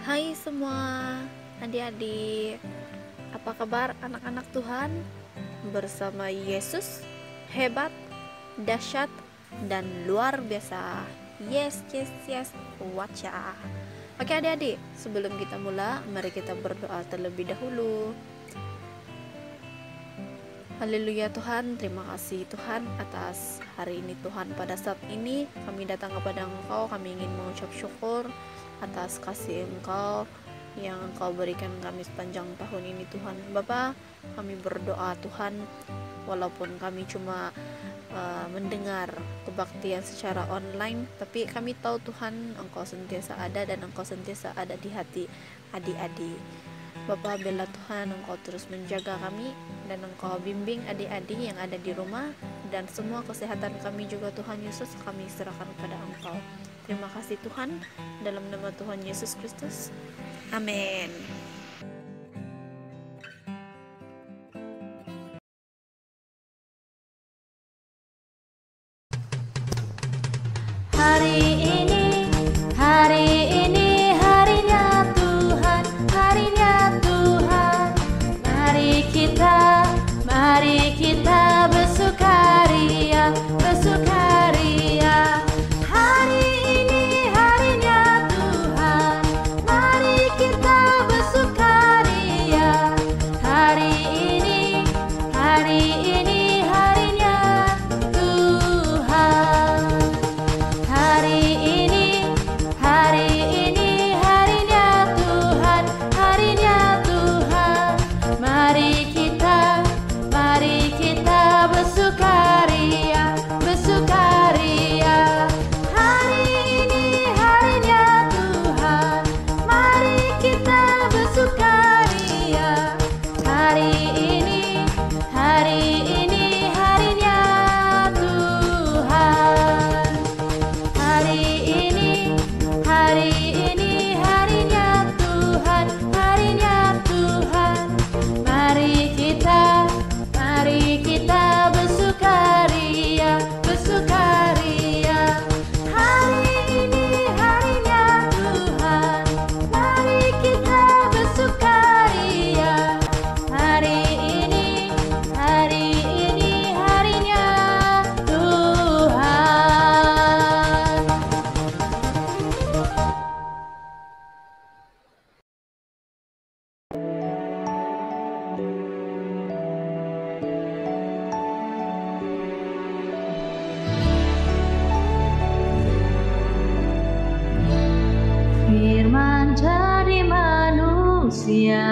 Hai semua adik-adik, apa kabar anak-anak Tuhan? Bersama Yesus, hebat, dahsyat, dan luar biasa. Yes, yes, yes, waca. Oke adik-adik, sebelum kita mulai, mari kita berdoa terlebih dahulu. Haleluya Tuhan, terima kasih Tuhan atas hari ini Tuhan. Pada saat ini kami datang kepada Engkau, kami ingin mengucap syukur atas kasih Engkau yang Engkau berikan kami sepanjang tahun ini Tuhan. Bapa, kami berdoa Tuhan, walaupun kami cuma mendengar kebaktian secara online, tapi kami tahu Tuhan Engkau sentiasa ada dan Engkau sentiasa ada di hati adik-adik. Bapa, bela Tuhan, Engkau terus menjaga kami dan Engkau bimbing adik-adik yang ada di rumah, dan semua kesehatan kami juga Tuhan Yesus kami serahkan kepada Engkau. Terima kasih Tuhan, dalam nama Tuhan Yesus Kristus, amin. Hari ini harinya Tuhan, harinya Tuhan. Mari kita bersukaria, bersukaria. Hari ini harinya Tuhan, mari kita bersukaria. Hari ini harinya Tuhan. Hari ini harinya Tuhan, harinya Tuhan. Mari kita bersukaria, bersukaria. Hari ini harinya Tuhan, mari kita bersukaria. Hari ini harinya Tuhan. Hari ini harinya Tuhan, harinya Tuhan. Mari kita bersukaria, bersukaria. Hari ini harinya Tuhan, mari kita bersukaria. Hari ini harinya Tuhan. Firman jadi manusia,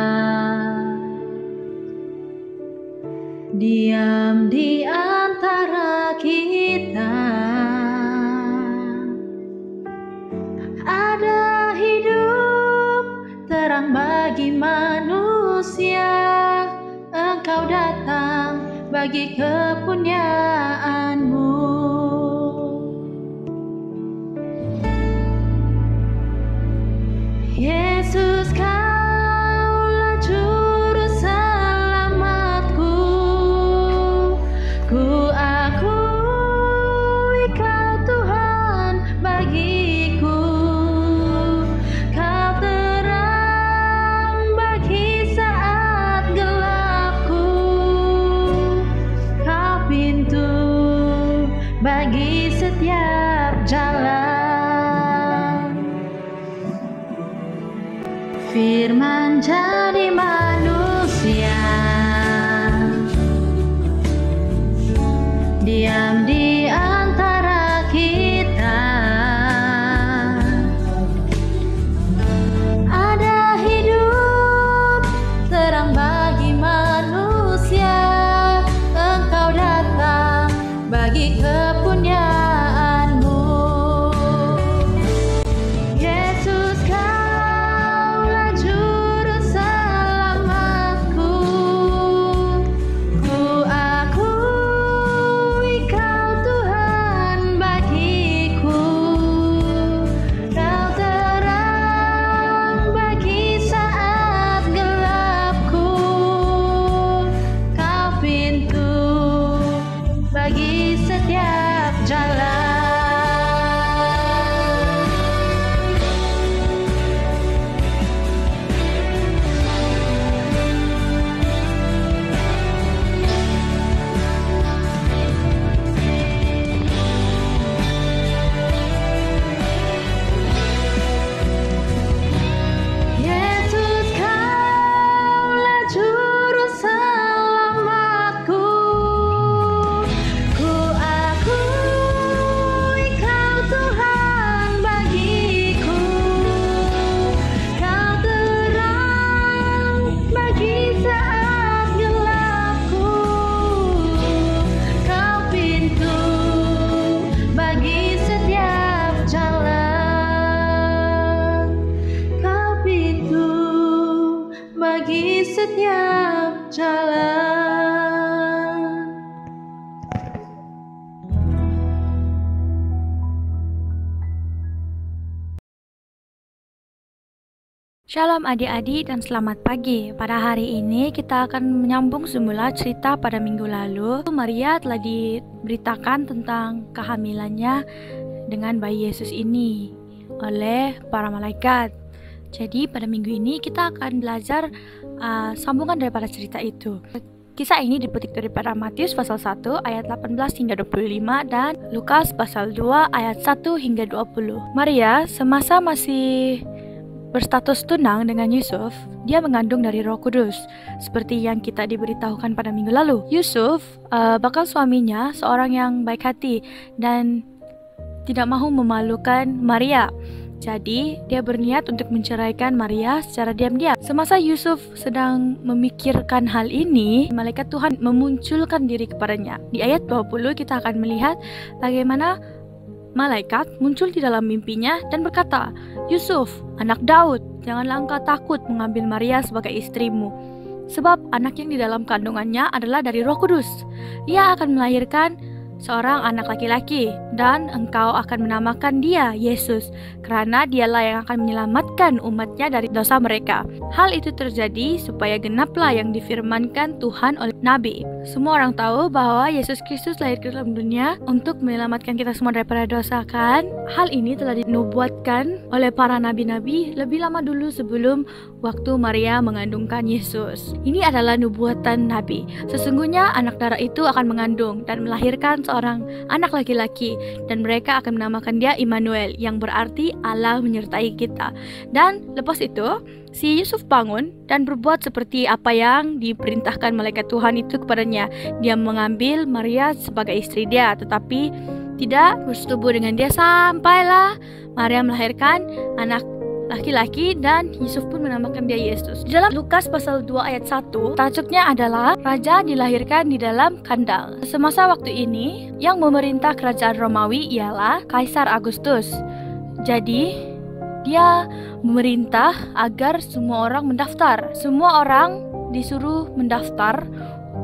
diam di antara kita. Ada hidup terang bagi manusia. Engkau datang bagi kepunyaanmu. Yesus, Kaulah juru selamatku. Ku akui Kau Tuhan bagiku. Kau terang bagi saat gelapku. Kau pintu bagi setiap jalan. Firman jadi manusia, diam di antara kita. Ada hidup terang bagi manusia. Engkau datang bagi kepunyaanmu. Yesus, Kaulah juru selamatku. setiap jalan. Shalom adik-adik dan selamat pagi. Pada hari ini kita akan menyambung semula cerita pada minggu lalu. Maria telah diberitakan tentang kehamilannya dengan bayi Yesus ini oleh para malaikat. Jadi pada minggu ini kita akan belajar sambungan daripada cerita itu. Kisah ini dipetik daripada Matius pasal 1 ayat 18 hingga 25 dan Lukas pasal 2 ayat 1 hingga 20. Maria semasa masih berstatus tunang dengan Yusuf, dia mengandung dari Roh Kudus, seperti yang kita diberitahukan pada minggu lalu. Yusuf bakal suaminya seorang yang baik hati dan tidak mahu memalukan Maria. Jadi, dia berniat untuk menceraikan Maria secara diam-diam. Semasa Yusuf sedang memikirkan hal ini, malaikat Tuhan memunculkan diri kepadanya. Di ayat 20 kita akan melihat bagaimana malaikat muncul di dalam mimpinya dan berkata, "Yusuf, anak Daud, janganlah engkau takut mengambil Maria sebagai istrimu. Sebab anak yang di dalam kandungannya adalah dari Roh Kudus. Ia akan melahirkan seorang anak laki-laki, dan engkau akan menamakan dia Yesus, karena dialah yang akan menyelamatkan umatnya dari dosa mereka." Hal itu terjadi supaya genaplah yang difirmankan Tuhan oleh Nabi. Semua orang tahu bahwa Yesus Kristus lahir ke dalam dunia untuk menyelamatkan kita semua daripada dosa, kan? Hal ini telah dinubuatkan oleh para nabi-nabi lebih lama dulu sebelum waktu Maria mengandungkan Yesus. Ini adalah nubuatan Nabi. Sesungguhnya anak darah itu akan mengandung dan melahirkan seorang anak laki-laki, dan mereka akan menamakan dia Immanuel, yang berarti Allah menyertai kita. Dan lepas itu, si Yusuf bangun dan berbuat seperti apa yang diperintahkan malaikat Tuhan itu kepadanya. Dia mengambil Maria sebagai istri dia, tetapi tidak bersetubuh dengan dia sampailah Maria melahirkan anak laki-laki, dan Yusuf pun menamakan dia Yesus. Di dalam Lukas pasal 2 ayat 1, tajuknya adalah Raja dilahirkan di dalam kandang. Semasa waktu ini, yang memerintah kerajaan Romawi ialah Kaisar Agustus. Jadi, dia memerintah agar semua orang mendaftar. Semua orang disuruh mendaftar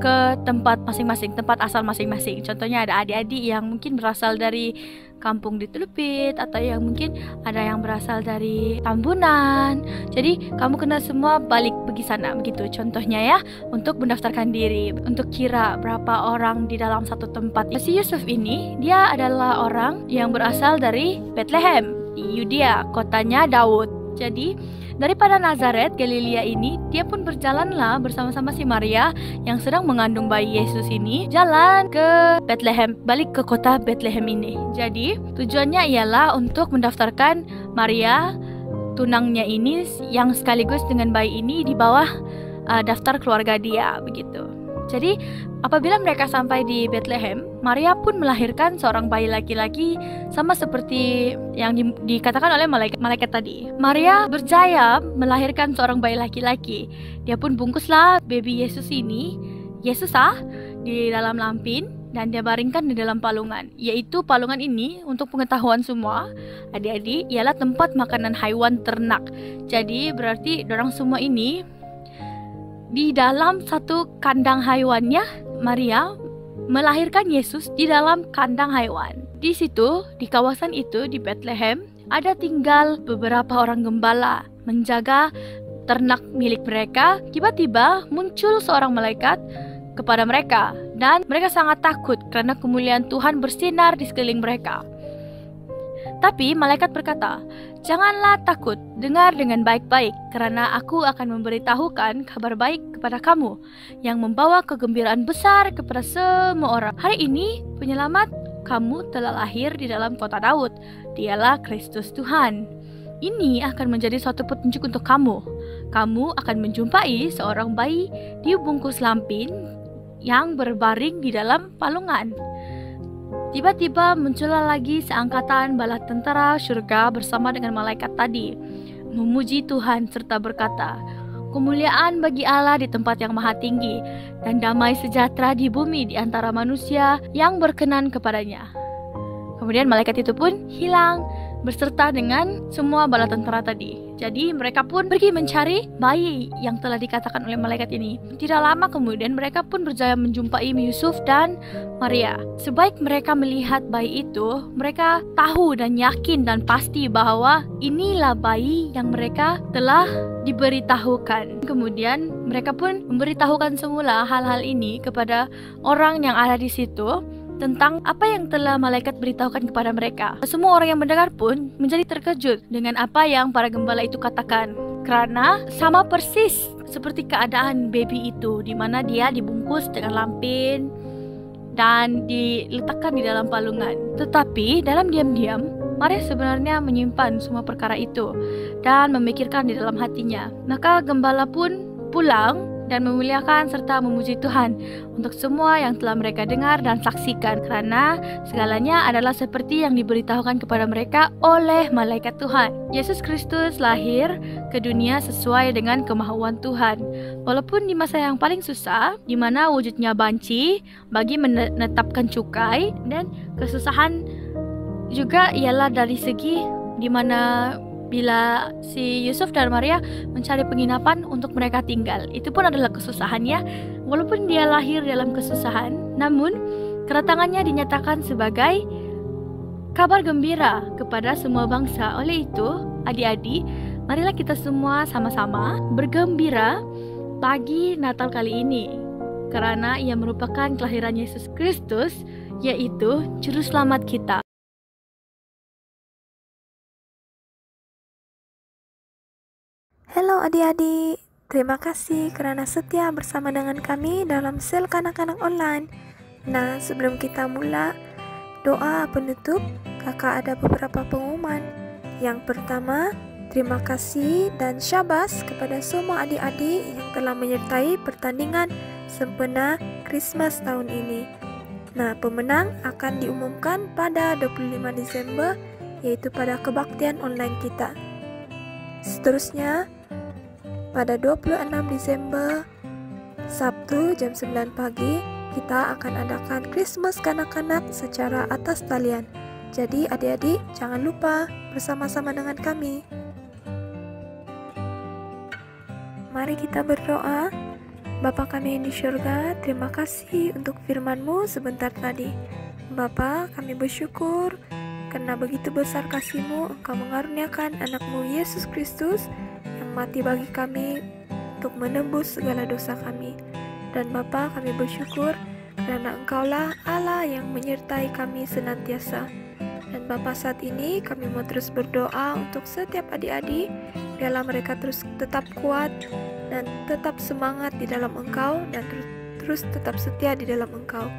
ke tempat masing-masing, tempat asal masing-masing. Contohnya ada adik-adik yang mungkin berasal dari kampung di Telupit, atau yang mungkin ada yang berasal dari Tambunan. Jadi kamu kena semua balik pergi sana, begitu contohnya ya, untuk mendaftarkan diri, untuk kira berapa orang di dalam satu tempat. Si Yusuf ini, dia adalah orang yang berasal dari Bethlehem di Yudea, kotanya Daud. Jadi daripada Nazaret, Galilea ini, dia pun berjalanlah bersama-sama si Maria yang sedang mengandung bayi Yesus ini, jalan ke Bethlehem, balik ke kota Bethlehem ini. Jadi tujuannya ialah untuk mendaftarkan Maria, tunangnya ini, yang sekaligus dengan bayi ini di bawah daftar keluarga dia, begitu. Jadi apabila mereka sampai di Bethlehem, Maria pun melahirkan seorang bayi laki-laki, sama seperti yang dikatakan oleh malaikat tadi. Maria berjaya melahirkan seorang bayi laki-laki. Dia pun bungkuslah baby Yesus ini, Yesus di dalam lampin, dan dia baringkan di dalam palungan. Yaitu palungan ini, untuk pengetahuan semua adik-adik, ialah tempat makanan haiwan ternak. Jadi berarti dorang semua ini di dalam satu kandang haiwannya, Maria melahirkan Yesus di dalam kandang haiwan. Di situ, di kawasan itu, di Bethlehem, ada tinggal beberapa orang gembala menjaga ternak milik mereka. Tiba-tiba muncul seorang malaikat kepada mereka, dan mereka sangat takut karena kemuliaan Tuhan bersinar di sekeliling mereka. Tapi malaikat berkata, "Janganlah takut, dengar dengan baik-baik, karena aku akan memberitahukan kabar baik kepada kamu, yang membawa kegembiraan besar kepada semua orang. Hari ini, penyelamat kamu telah lahir di dalam kota Daud. Dialah Kristus Tuhan. Ini akan menjadi suatu petunjuk untuk kamu. Kamu akan menjumpai seorang bayi dibungkus lampin yang berbaring di dalam palungan." Tiba-tiba muncullah lagi seangkatan bala tentara surga bersama dengan malaikat tadi, memuji Tuhan serta berkata, "Kemuliaan bagi Allah di tempat yang maha tinggi, dan damai sejahtera di bumi di antara manusia yang berkenan kepadanya." Kemudian malaikat itu pun hilang berserta dengan semua bala tentara tadi. Jadi mereka pun pergi mencari bayi yang telah dikatakan oleh malaikat ini. Tidak lama kemudian mereka pun berjaya menjumpai Yusuf dan Maria. Sebaik mereka melihat bayi itu, mereka tahu dan yakin dan pasti bahwa inilah bayi yang mereka telah diberitahukan. Kemudian mereka pun memberitahukan semula hal-hal ini kepada orang yang ada di situ, tentang apa yang telah malaikat beritahukan kepada mereka. Semua orang yang mendengar pun menjadi terkejut dengan apa yang para gembala itu katakan, karena sama persis seperti keadaan baby itu, di mana dia dibungkus dengan lampin dan diletakkan di dalam palungan. Tetapi dalam diam-diam Maria sebenarnya menyimpan semua perkara itu dan memikirkan di dalam hatinya. Maka gembala pun pulang dan memuliakan serta memuji Tuhan untuk semua yang telah mereka dengar dan saksikan, karena segalanya adalah seperti yang diberitahukan kepada mereka oleh malaikat Tuhan. Yesus Kristus lahir ke dunia sesuai dengan kemauan Tuhan. Walaupun di masa yang paling susah, di mana wujudnya banci bagi menetapkan cukai, dan kesusahan juga ialah dari segi di mana bila si Yusuf dan Maria mencari penginapan untuk mereka tinggal. Itu pun adalah kesusahannya. Walaupun dia lahir dalam kesusahan, namun kedatangannya dinyatakan sebagai kabar gembira kepada semua bangsa. Oleh itu, adik-adik, marilah kita semua sama-sama bergembira pagi Natal kali ini, karena ia merupakan kelahiran Yesus Kristus, yaitu Juru Selamat kita. Halo adik-adik, terima kasih karena setia bersama dengan kami dalam sel kanak-kanak online. Nah, sebelum kita mulai doa penutup, kakak ada beberapa pengumuman. Yang pertama, terima kasih dan syabas kepada semua adik-adik yang telah menyertai pertandingan sempena Christmas tahun ini. Nah, pemenang akan diumumkan pada 25 Desember, yaitu pada kebaktian online kita. Seterusnya, pada 26 Desember, Sabtu jam 9 pagi, kita akan adakan Christmas kanak-kanak secara atas talian. Jadi adik-adik jangan lupa bersama-sama dengan kami. Mari kita berdoa. Bapa kami yang di surga, terima kasih untuk firman-Mu sebentar tadi. Bapa, kami bersyukur karena begitu besar kasih-Mu, Engkau mengaruniakan anak-Mu Yesus Kristus yang mati bagi kami untuk menebus segala dosa kami. Dan Bapa, kami bersyukur karena Engkaulah Allah yang menyertai kami senantiasa. Dan Bapa, saat ini kami mau terus berdoa untuk setiap adik-adik, biarlah mereka terus tetap kuat dan tetap semangat di dalam Engkau, dan terus tetap setia di dalam Engkau.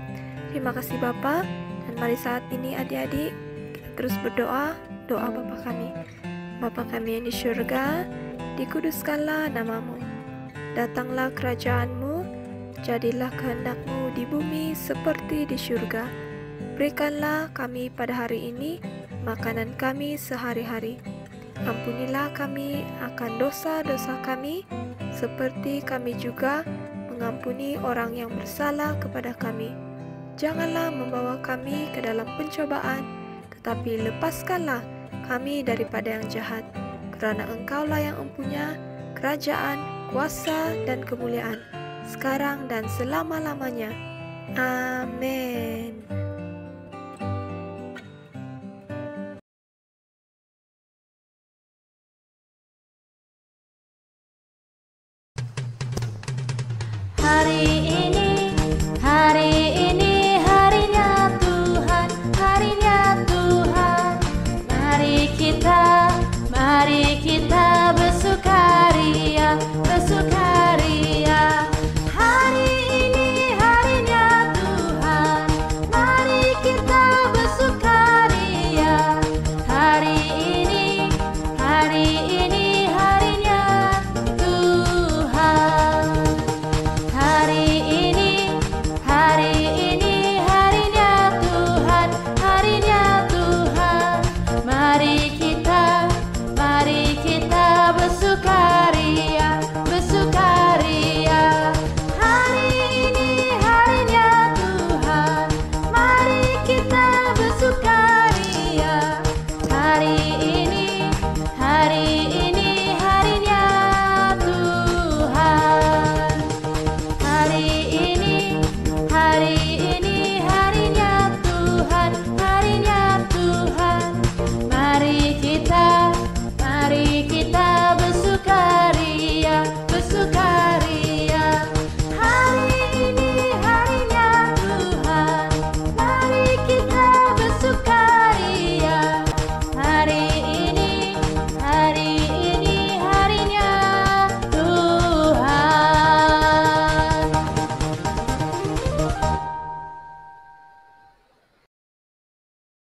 Terima kasih Bapa, dan mari saat ini adik-adik kita terus berdoa, doa Bapa kami. Bapa kami yang di surga, dikuduskanlah nama-Mu. Datanglah kerajaan-Mu, jadilah kehendak-Mu di bumi seperti di surga. Berikanlah kami pada hari ini makanan kami sehari-hari. Ampunilah kami akan dosa-dosa kami, seperti kami juga mengampuni orang yang bersalah kepada kami. Janganlah membawa kami ke dalam pencobaan, tetapi lepaskanlah kami daripada yang jahat. Karena Engkaulah yang mempunyai kerajaan, kuasa, dan kemuliaan, sekarang dan selama-lamanya. Amin. Hari